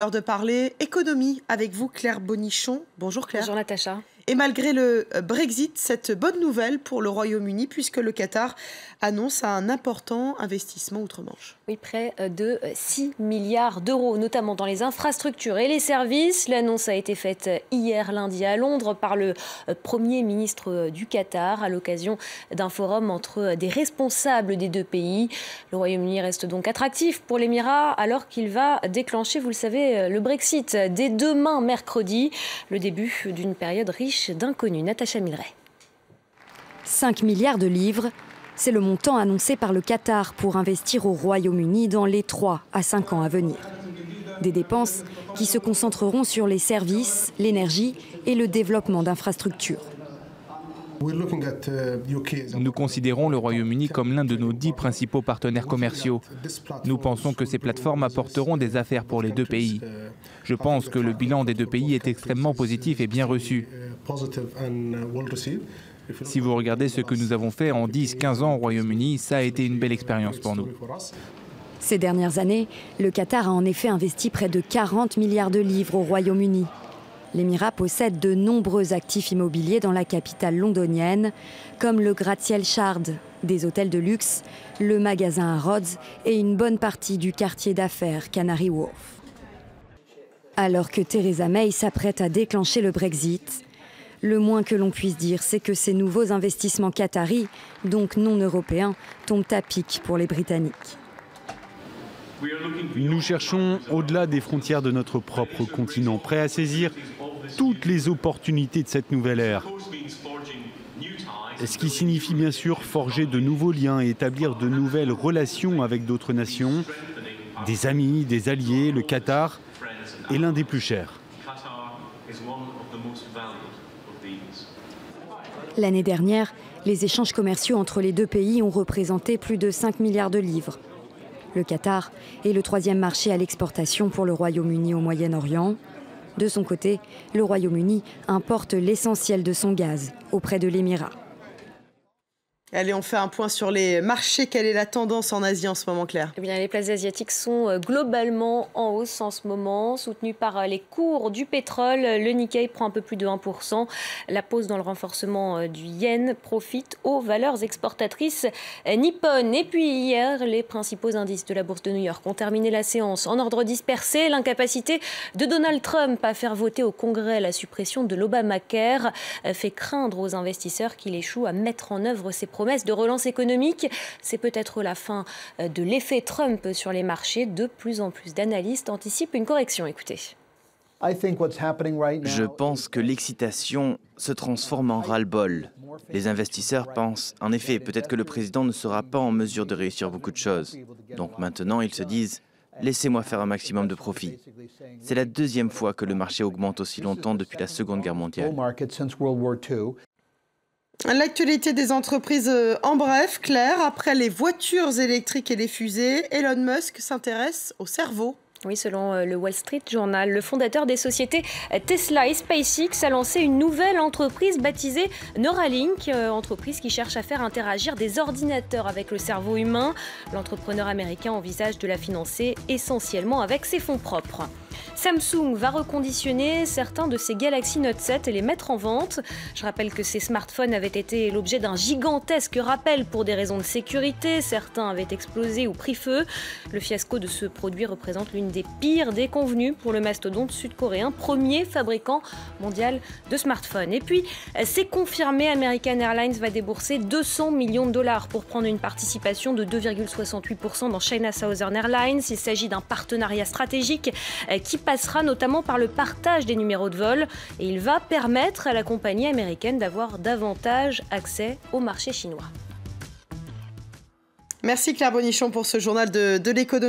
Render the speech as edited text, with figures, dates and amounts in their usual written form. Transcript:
L'heure de parler économie avec vous, Claire Bonichon. Bonjour Claire. Bonjour Natacha. Et malgré le Brexit, cette bonne nouvelle pour le Royaume-Uni, puisque le Qatar annonce un important investissement outre-Manche. Oui, près de 6 milliards d'euros, notamment dans les infrastructures et les services. L'annonce a été faite hier lundi à Londres par le Premier ministre du Qatar à l'occasion d'un forum entre des responsables des deux pays. Le Royaume-Uni reste donc attractif pour l'Émirat alors qu'il va déclencher, vous le savez, le Brexit dès demain mercredi, le début d'une période riche d'inconnus. Natacha Milray. 5 milliards de livres, c'est le montant annoncé par le Qatar pour investir au Royaume-Uni dans les 3 à 5 ans à venir. Des dépenses qui se concentreront sur les services, l'énergie et le développement d'infrastructures. Nous considérons le Royaume-Uni comme l'un de nos 10 principaux partenaires commerciaux. Nous pensons que ces plateformes apporteront des affaires pour les deux pays. Je pense que le bilan des deux pays est extrêmement positif et bien reçu. Si vous regardez ce que nous avons fait en 10-15 ans au Royaume-Uni, ça a été une belle expérience pour nous. Ces dernières années, le Qatar a en effet investi près de 40 milliards de livres au Royaume-Uni. L'Émirat possède de nombreux actifs immobiliers dans la capitale londonienne, comme le gratte-ciel Shard, des hôtels de luxe, le magasin à Rhodes et une bonne partie du quartier d'affaires Canary Wharf. Alors que Theresa May s'apprête à déclencher le Brexit, le moins que l'on puisse dire, c'est que ces nouveaux investissements qataris, donc non européens, tombent à pic pour les Britanniques. Nous cherchons au-delà des frontières de notre propre continent, prêts à saisir toutes les opportunités de cette nouvelle ère. Ce qui signifie bien sûr forger de nouveaux liens et établir de nouvelles relations avec d'autres nations, des amis, des alliés. Le Qatar est l'un des plus chers. L'année dernière, les échanges commerciaux entre les deux pays ont représenté plus de 5 milliards de livres. Le Qatar est le 3e marché à l'exportation pour le Royaume-Uni au Moyen-Orient. De son côté, le Royaume-Uni importe l'essentiel de son gaz auprès de l'Émirat. Allez, on fait un point sur les marchés. Quelle est la tendance en Asie en ce moment, Claire? Eh bien, les places asiatiques sont globalement en hausse en ce moment, soutenues par les cours du pétrole. Le Nikkei prend un peu plus de 1%. La pause dans le renforcement du yen profite aux valeurs exportatrices nippones. Et puis hier, les principaux indices de la bourse de New York ont terminé la séance en ordre dispersé. L'incapacité de Donald Trump à faire voter au Congrès la suppression de l'Obamacare fait craindre aux investisseurs qu'il échoue à mettre en œuvre ses promesse de relance économique. C'est peut-être la fin de l'effet Trump sur les marchés. De plus en plus d'analystes anticipent une correction. Écoutez. Je pense que l'excitation se transforme en ras-le-bol. Les investisseurs pensent, en effet, peut-être que le président ne sera pas en mesure de réussir beaucoup de choses. Donc maintenant, ils se disent, laissez-moi faire un maximum de profit. C'est la 2e fois que le marché augmente aussi longtemps depuis la Seconde Guerre mondiale. L'actualité des entreprises en bref, Claire, après les voitures électriques et les fusées, Elon Musk s'intéresse au cerveau. Oui, selon le Wall Street Journal, le fondateur des sociétés Tesla et SpaceX a lancé une nouvelle entreprise baptisée Neuralink, entreprise qui cherche à faire interagir des ordinateurs avec le cerveau humain. L'entrepreneur américain envisage de la financer essentiellement avec ses fonds propres. Samsung va reconditionner certains de ses Galaxy Note 7 et les mettre en vente. Je rappelle que ces smartphones avaient été l'objet d'un gigantesque rappel pour des raisons de sécurité. Certains avaient explosé ou pris feu. Le fiasco de ce produit représente l'une des pires déconvenues pour le mastodonte sud-coréen, premier fabricant mondial de smartphones. Et puis, c'est confirmé, American Airlines va débourser 200 millions de dollars pour prendre une participation de 2,68% dans China Southern Airlines. Il s'agit d'un partenariat stratégique qui passera notamment par le partage des numéros de vol et il va permettre à la compagnie américaine d'avoir davantage accès au marché chinois. Merci Claire Bonichon pour ce journal de l'économie.